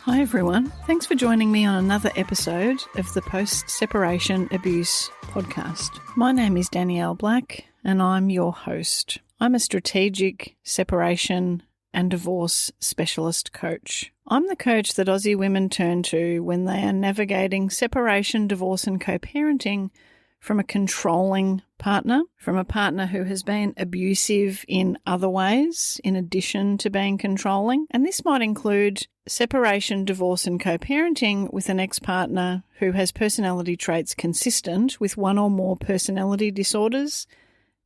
Hi everyone, thanks for joining me on another episode of the Post-Separation Abuse podcast. My name is Danielle Black and I'm your host. I'm a strategic separation and divorce specialist coach. I'm the coach that Aussie women turn to when they are navigating separation, divorce and co-parenting from a controlling partner, from a partner who has been abusive in other ways in addition to being controlling. And this might include separation, divorce and co-parenting with an ex-partner who has personality traits consistent with one or more personality disorders.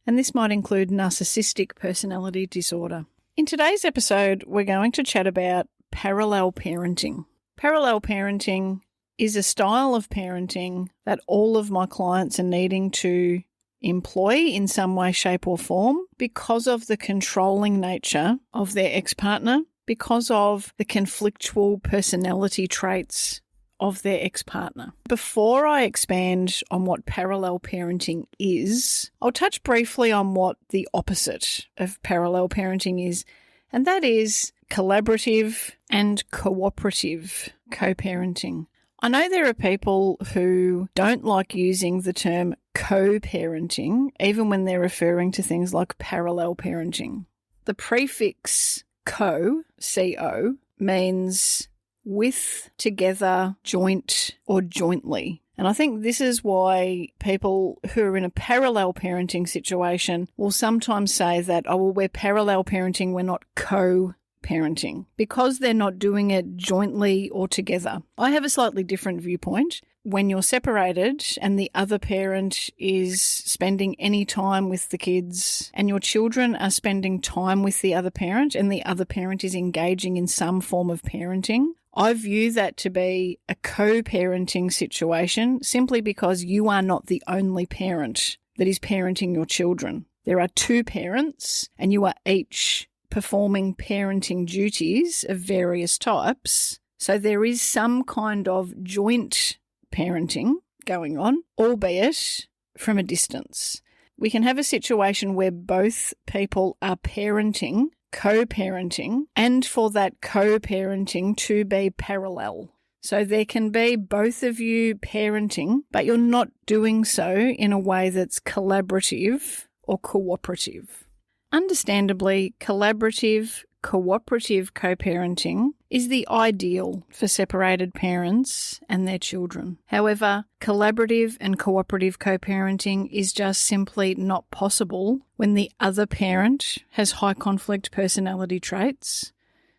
And this might include narcissistic personality disorder. In today's episode, we're going to chat about parallel parenting. Parallel parenting is a style of parenting that all of my clients are needing to employ in some way, shape or form because of the controlling nature of their ex-partner, because of the conflictual personality traits of their ex-partner. Before I expand on what parallel parenting is, I'll touch briefly on what the opposite of parallel parenting is, and that is collaborative and cooperative co-parenting. I know there are people who don't like using the term co-parenting, even when they're referring to things like parallel parenting. The prefix co, C-O, means with, together, joint, or jointly. And I think this is why people who are in a parallel parenting situation will sometimes say that, oh, well, we're parallel parenting, we're not co-parenting, because they're not doing it jointly or together. I have a slightly different viewpoint. When you're separated and the other parent is spending any time with the kids and your children are spending time with the other parent and the other parent is engaging in some form of parenting, I view that to be a co-parenting situation simply because you are not the only parent that is parenting your children. There are two parents and you are each performing parenting duties of various types. So there is some kind of joint parenting going on, albeit from a distance. We can have a situation where both people are parenting, co-parenting, and for that co-parenting to be parallel. So there can be both of you parenting, but you're not doing so in a way that's collaborative or cooperative. Understandably, collaborative, cooperative co-parenting is the ideal for separated parents and their children. However, collaborative and cooperative co-parenting is just simply not possible when the other parent has high conflict personality traits,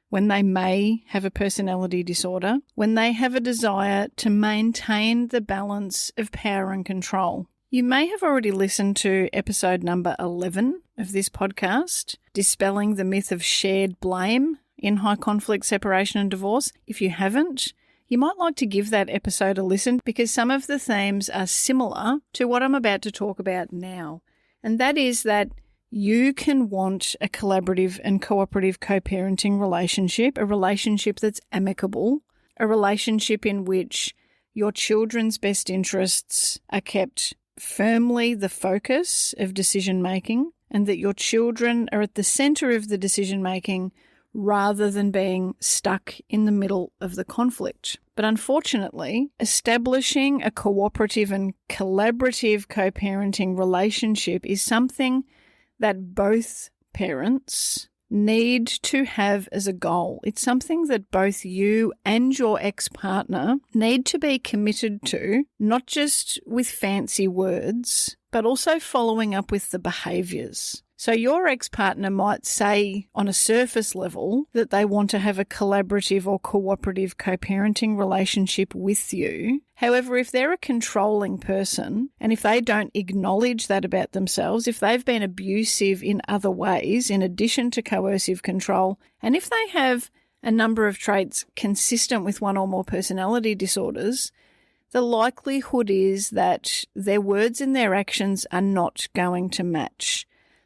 when they may have a personality disorder, when they have a desire to maintain the balance of power and control. You may have already listened to episode number 11 of this podcast, Dispelling the Myth of Shared Blame in High Conflict Separation and Divorce. If you haven't, you might like to give that episode a listen because some of the themes are similar to what I'm about to talk about now. And that is that you can want a collaborative and cooperative co-parenting relationship, a relationship that's amicable, a relationship in which your children's best interests are kept firmly the focus of decision-making and that your children are at the centre of the decision-making rather than being stuck in the middle of the conflict. But unfortunately, establishing a cooperative and collaborative co-parenting relationship is something that both parents need to have as a goal. It's something that both you and your ex-partner need to be committed to, not just with fancy words, but also following up with the behaviours. So your ex-partner might say on a surface level that they want to have a collaborative or cooperative co-parenting relationship with you. However, if they're a controlling person and if they don't acknowledge that about themselves, if they've been abusive in other ways in addition to coercive control, and if they have a number of traits consistent with one or more personality disorders, the likelihood is that their words and their actions are not going to match.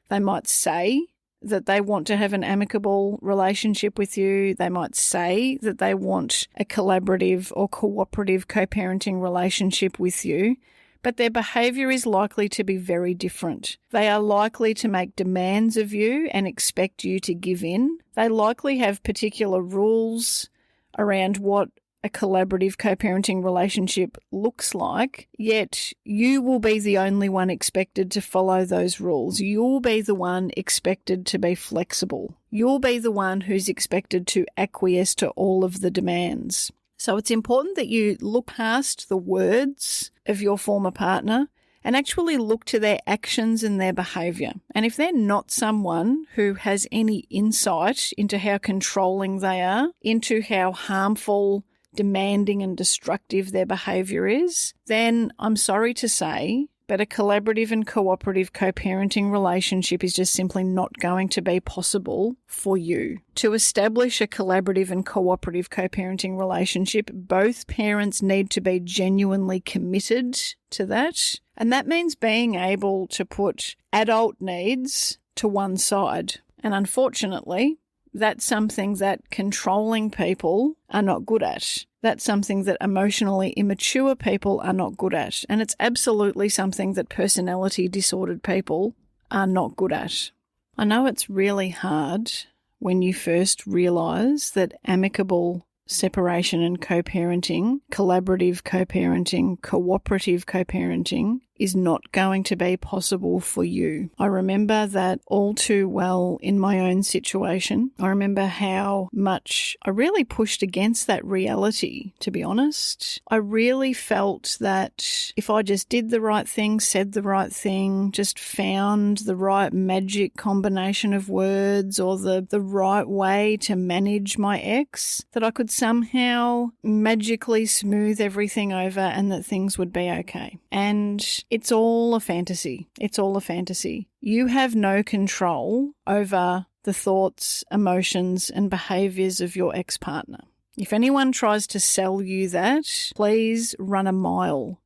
They might say that they want to have an amicable relationship with you. They might say that they want a collaborative or cooperative co-parenting relationship with you, but their behaviour is likely to be very different. They are likely to make demands of you and expect you to give in. They likely have particular rules around what a collaborative co-parenting relationship looks like, yet you will be the only one expected to follow those rules. You'll be the one expected to be flexible. You'll be the one who's expected to acquiesce to all of the demands. So it's important that you look past the words of your former partner and actually look to their actions and their behaviour. And if they're not someone who has any insight into how controlling they are, into how harmful, demanding and destructive their behaviour is, then I'm sorry to say, but a collaborative and cooperative co-parenting relationship is just simply not going to be possible for you. To establish a collaborative and cooperative co-parenting relationship, both parents need to be genuinely committed to that. And that means being able to put adult needs to one side. And unfortunately, that's something that controlling people are not good at. That's something that emotionally immature people are not good at. And it's absolutely something that personality disordered people are not good at. I know it's really hard when you first realise that amicable separation and co-parenting, collaborative co-parenting, cooperative co-parenting is not going to be possible for you. I remember that all too well in my own situation. I remember how much I really pushed against that reality, to be honest. I really felt that if I just did the right thing, said the right thing, just found the right magic combination of words or the right way to manage my ex, that I could somehow magically smooth everything over and that things would be okay. And it's all a fantasy. It's all a fantasy. You have no control over the thoughts, emotions, and behaviours of your ex-partner. If anyone tries to sell you that, please run a mile.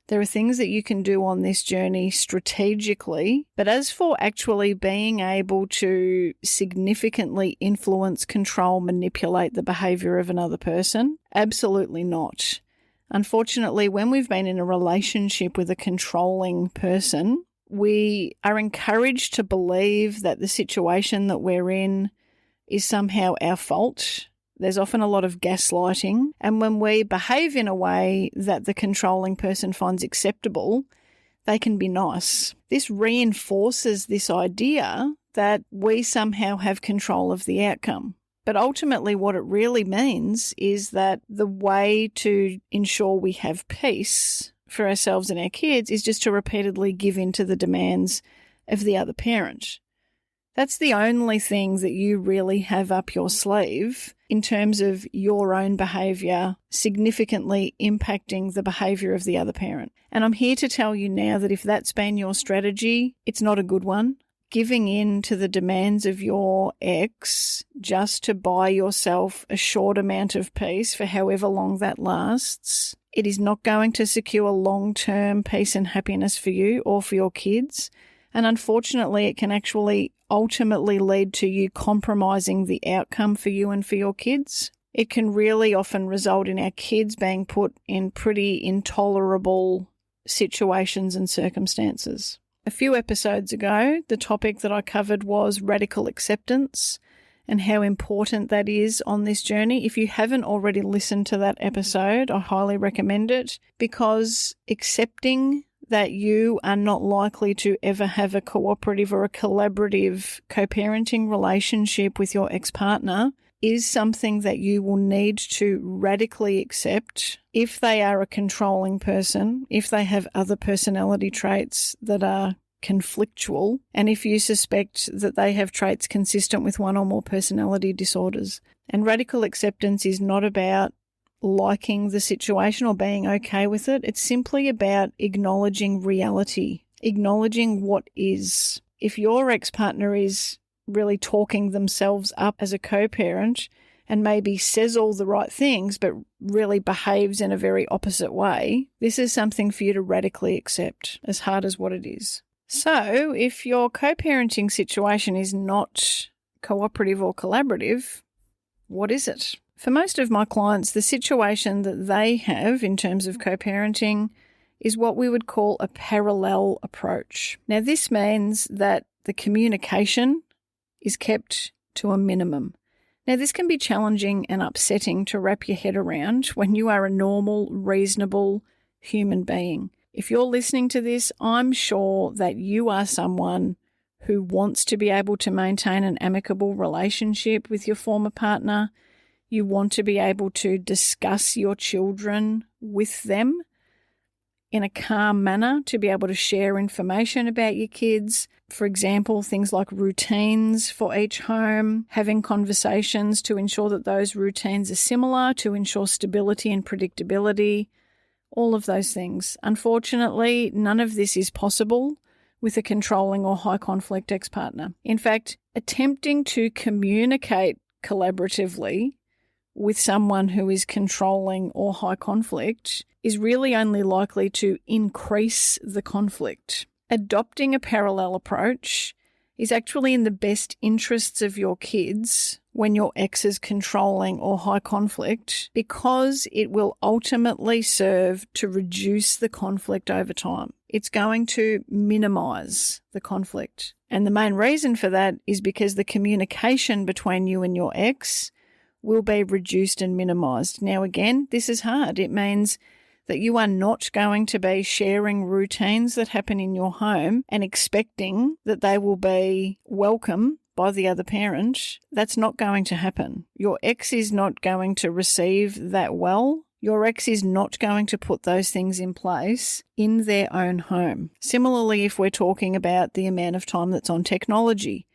There are things that you can do on this journey strategically, but as for actually being able to significantly influence, control, manipulate the behaviour of another person, absolutely not. Unfortunately, when we've been in a relationship with a controlling person, we are encouraged to believe that the situation that we're in is somehow our fault. There's often a lot of gaslighting. And when we behave in a way that the controlling person finds acceptable, they can be nice. This reinforces this idea that we somehow have control of the outcome. But ultimately what it really means is that the way to ensure we have peace for ourselves and our kids is just to repeatedly give in to the demands of the other parent. That's the only thing that you really have up your sleeve in terms of your own behaviour significantly impacting the behaviour of the other parent. And I'm here to tell you now that if that's been your strategy, it's not a good one. Giving in to the demands of your ex just to buy yourself a short amount of peace for however long that lasts, it is not going to secure long-term peace and happiness for you or for your kids. And unfortunately, it can actually ultimately lead to you compromising the outcome for you and for your kids. It can really often result in our kids being put in pretty intolerable situations and circumstances. A few episodes ago, the topic that I covered was radical acceptance and how important that is on this journey. If you haven't already listened to that episode, I highly recommend it, because accepting that you are not likely to ever have a cooperative or a collaborative co-parenting relationship with your ex-partner is something that you will need to radically accept if they are a controlling person, if they have other personality traits that are conflictual, and if you suspect that they have traits consistent with one or more personality disorders. And radical acceptance is not about liking the situation or being okay with it. It's simply about acknowledging reality, acknowledging what is. If your ex-partner is really talking themselves up as a co-parent and maybe says all the right things but really behaves in a very opposite way, this is something for you to radically accept, as hard as what it is. So if your co-parenting situation is not cooperative or collaborative, what is it? For most of my clients, the situation that they have in terms of co-parenting is what we would call a parallel approach. Now, this means that the communication is kept to a minimum. Now, this can be challenging and upsetting to wrap your head around when you are a normal, reasonable human being. If you're listening to this, I'm sure that you are someone who wants to be able to maintain an amicable relationship with your former partner. You want to be able to discuss your children with them in a calm manner, to be able to share information about your kids. For example, things like routines for each home, having conversations to ensure that those routines are similar, to ensure stability and predictability, all of those things. Unfortunately, none of this is possible with a controlling or high conflict ex-partner. In fact, attempting to communicate collaboratively with someone who is controlling or high conflict is really only likely to increase the conflict. Adopting a parallel approach is actually in the best interests of your kids when your ex is controlling or high conflict, because it will ultimately serve to reduce the conflict over time. It's going to minimize the conflict. And the main reason for that is because the communication between you and your ex will be reduced and minimized. Now, again, this is hard. It means that you are not going to be sharing routines that happen in your home and expecting that they will be welcome by the other parent. That's not going to happen. Your ex is not going to receive that well. Your ex is not going to put those things in place in their own home. Similarly, if we're talking about the amount of time that's on technology,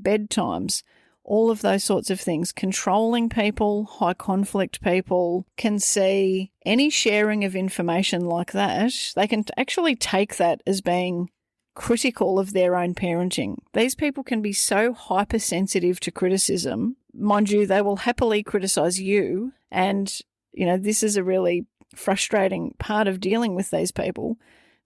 bedtimes, all of those sorts of things, controlling people, high conflict people can see any sharing of information like that. They can actually take that as being critical of their own parenting. These people can be so hypersensitive to criticism. Mind you, they will happily criticize you. And, this is a really frustrating part of dealing with these people.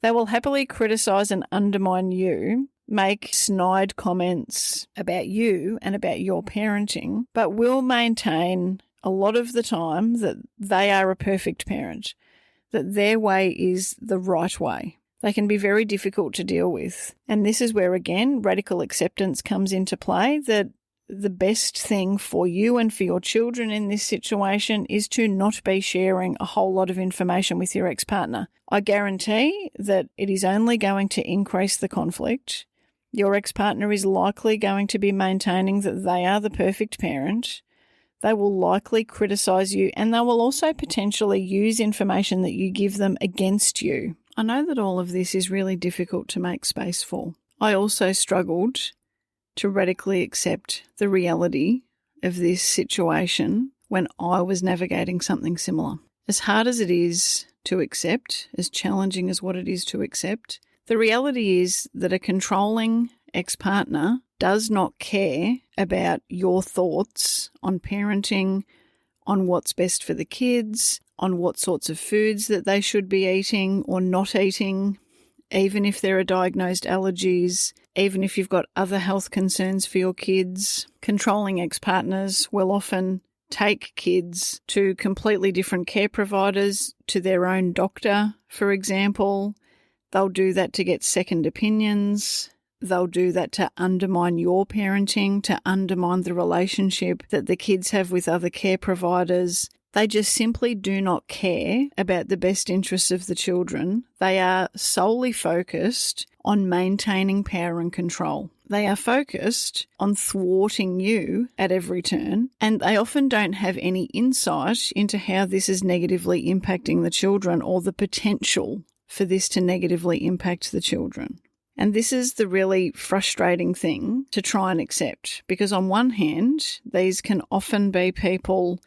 They will happily criticize and undermine you, make snide comments about you and about your parenting, but will maintain a lot of the time that they are a perfect parent, that their way is the right way. They can be very difficult to deal with. And this is where, again, radical acceptance comes into play, that the best thing for you and for your children in this situation is to not be sharing a whole lot of information with your ex-partner. I guarantee that it is only going to increase the conflict. Your ex-partner is likely going to be maintaining that they are the perfect parent. They will likely criticize you, and they will also potentially use information that you give them against you. I know that all of this is really difficult to make space for. I also struggled to radically accept the reality of this situation when I was navigating something similar. As hard as it is to accept, as challenging as what it is to accept, the reality is that a controlling ex-partner does not care about your thoughts on parenting, on what's best for the kids, on what sorts of foods that they should be eating or not eating, even if there are diagnosed allergies, even if you've got other health concerns for your kids. Controlling ex-partners will often take kids to completely different care providers, to their own doctor, for example. They'll do that to get second opinions. They'll do that to undermine your parenting, to undermine the relationship that the kids have with other care providers. They just simply do not care about the best interests of the children. They are solely focused on maintaining power and control. They are focused on thwarting you at every turn, and they often don't have any insight into how this is negatively impacting the children or the potential for this to negatively impact the children. And this is the really frustrating thing to try and accept, because on one hand, these can often be people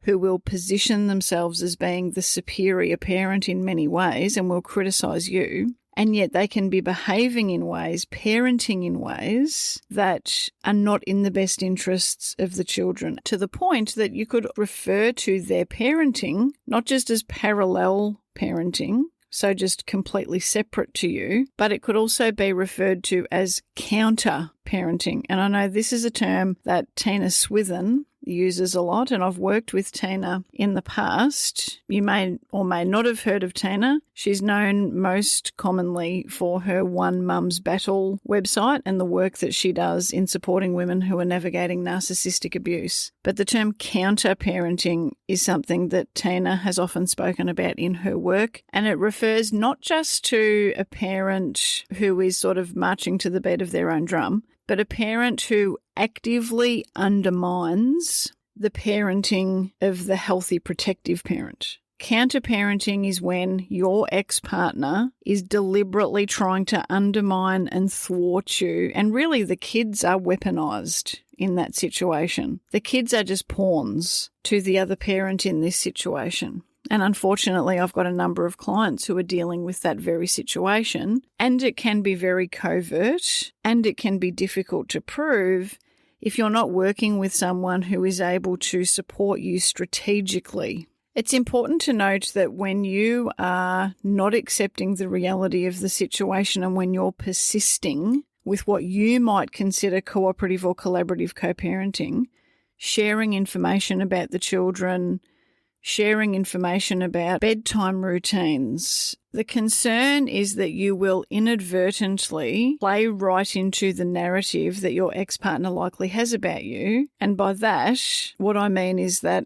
who will position themselves as being the superior parent in many ways and will criticize you, and yet they can be behaving in ways, parenting in ways that are not in the best interests of the children, to the point that you could refer to their parenting not just as parallel parenting, so just completely separate to you, but it could also be referred to as counter parenting. And I know this is a term that Tina Swithin uses a lot, and I've worked with Tina in the past. You may or may not have heard of Tina. She's known most commonly for her One Mum's Battle website and the work that she does in supporting women who are navigating narcissistic abuse. But the term counter-parenting is something that Tina has often spoken about in her work, and it refers not just to a parent who is sort of marching to the beat of their own drum, but a parent who actively undermines the parenting of the healthy, protective parent. Counter-parenting is when your ex-partner is deliberately trying to undermine and thwart you, and really the kids are weaponized in that situation. The kids are just pawns to the other parent in this situation. And unfortunately, I've got a number of clients who are dealing with that very situation, and it can be very covert and it can be difficult to prove if you're not working with someone who is able to support you strategically. It's important to note that when you are not accepting the reality of the situation and when you're persisting with what you might consider cooperative or collaborative co-parenting, sharing information about the children, sharing information about bedtime routines. The concern is that you will inadvertently play right into the narrative that your ex-partner likely has about you. And by that, what I mean is that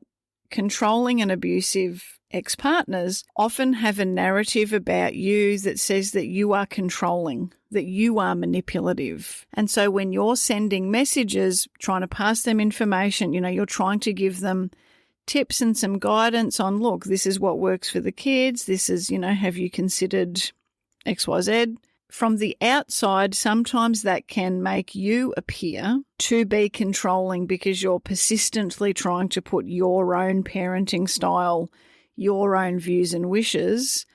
controlling and abusive ex-partners often have a narrative about you that says that you are controlling, that you are manipulative. And so when you're sending messages, trying to pass them information, you're trying to give them tips and some guidance on, look, this is what works for the kids. This is, have you considered XYZ? From the outside, sometimes that can make you appear to be controlling because you're persistently trying to put your own parenting style, your own views and wishes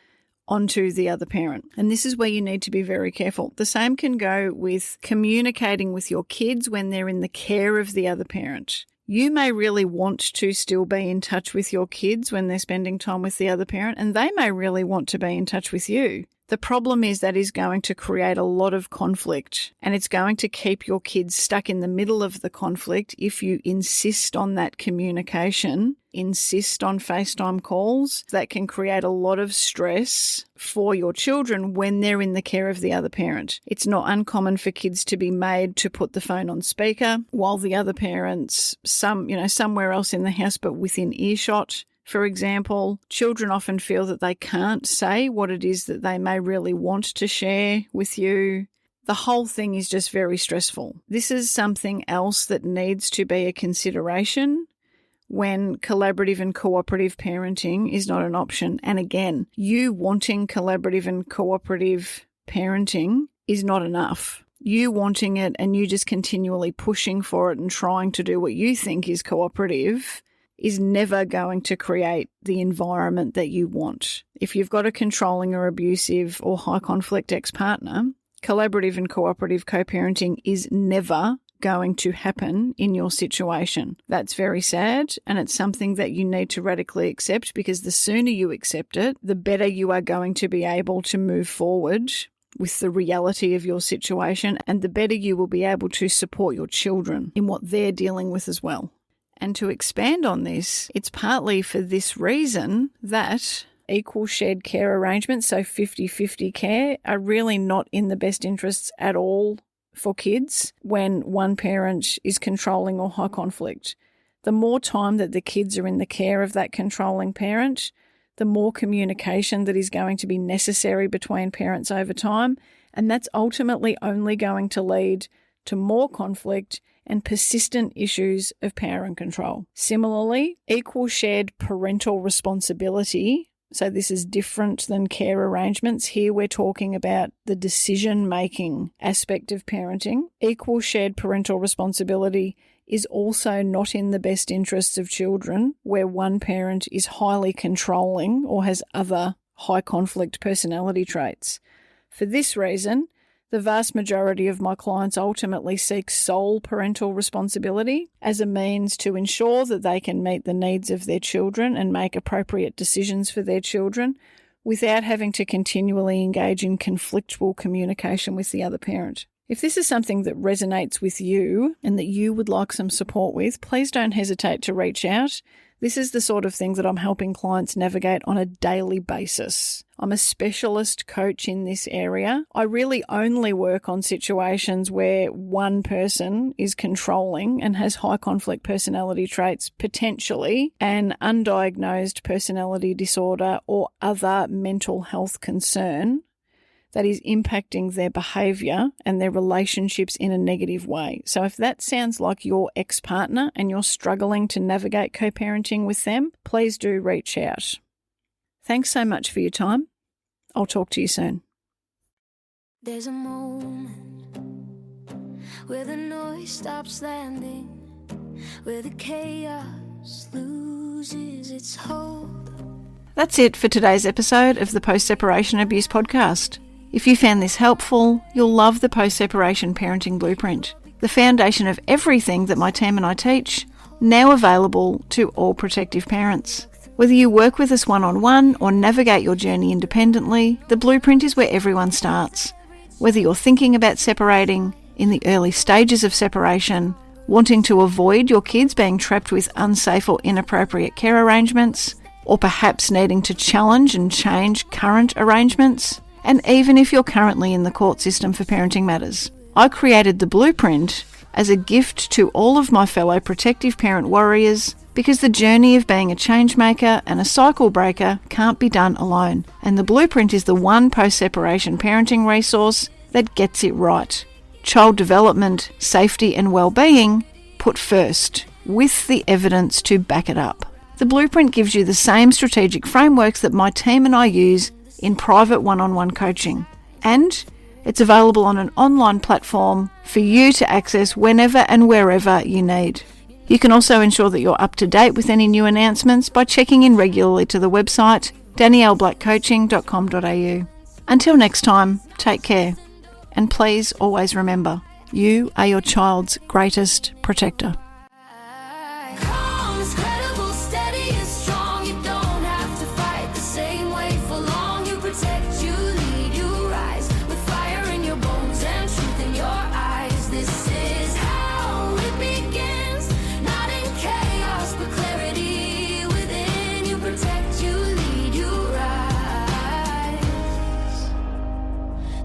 onto the other parent. And this is where you need to be very careful. The same can go with communicating with your kids when they're in the care of the other parent. You may really want to still be in touch with your kids when they're spending time with the other parent, and they may really want to be in touch with you. The problem is that is going to create a lot of conflict, and it's going to keep your kids stuck in the middle of the conflict if you insist on that communication, insist on FaceTime calls. That can create a lot of stress for your children when they're in the care of the other parent. It's not uncommon for kids to be made to put the phone on speaker while the other parent's somewhere else in the house but within earshot. For example, children often feel that they can't say what it is that they may really want to share with you. The whole thing is just very stressful. This is something else that needs to be a consideration when collaborative and cooperative parenting is not an option. And again, you wanting collaborative and cooperative parenting is not enough. You wanting it and you just continually pushing for it and trying to do what you think is cooperative is never going to create the environment that you want. If you've got a controlling or abusive or high conflict ex-partner, collaborative and cooperative co-parenting is never going to happen in your situation. That's very sad, and it's something that you need to radically accept, because the sooner you accept it, the better you are going to be able to move forward with the reality of your situation, and the better you will be able to support your children in what they're dealing with as well. And to expand on this, it's partly for this reason that equal shared care arrangements, so 50-50 care, are really not in the best interests at all for kids when one parent is controlling or high conflict. The more time that the kids are in the care of that controlling parent, the more communication that is going to be necessary between parents over time, and that's ultimately only going to lead to more conflict and persistent issues of power and control. Similarly, equal shared parental responsibility, so this is different than care arrangements. Here we're talking about the decision-making aspect of parenting. Equal shared parental responsibility is also not in the best interests of children where one parent is highly controlling or has other high conflict personality traits. For this reason, the vast majority of my clients ultimately seek sole parental responsibility as a means to ensure that they can meet the needs of their children and make appropriate decisions for their children without having to continually engage in conflictual communication with the other parent. If this is something that resonates with you and that you would like some support with, please don't hesitate to reach out. This is the sort of thing that I'm helping clients navigate on a daily basis. I'm a specialist coach in this area. I really only work on situations where one person is controlling and has high conflict personality traits, potentially an undiagnosed personality disorder or other mental health concern that is impacting their behaviour and their relationships in a negative way. So if that sounds like your ex-partner and you're struggling to navigate co-parenting with them, please do reach out. Thanks so much for your time. I'll talk to you soon. There's a moment where the noise stops landing, where the chaos loses its hold. That's it for today's episode of the Post-Separation Abuse Podcast. If you found this helpful, you'll love the Post-Separation Parenting Blueprint, the foundation of everything that my team and I teach, now available to all protective parents. Whether you work with us one-on-one or navigate your journey independently, the blueprint is where everyone starts. Whether you're thinking about separating, in the early stages of separation, wanting to avoid your kids being trapped with unsafe or inappropriate care arrangements, or perhaps needing to challenge and change current arrangements, and even if you're currently in the court system for parenting matters. I created the blueprint as a gift to all of my fellow protective parent warriors because the journey of being a change maker and a cycle breaker can't be done alone. And the blueprint is the one post-separation parenting resource that gets it right. Child development, safety and well-being put first, with the evidence to back it up. The blueprint gives you the same strategic frameworks that my team and I use in private one-on-one coaching. And it's available on an online platform for you to access whenever and wherever you need. You can also ensure that you're up to date with any new announcements by checking in regularly to the website danielleblackcoaching.com.au. Until next time, take care. And please always remember, you are your child's greatest protector.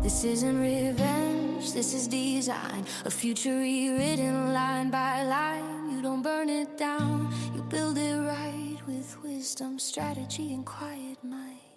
This isn't revenge, this is design. A future rewritten line by line. You don't burn it down, you build it right with wisdom, strategy, and quiet mind.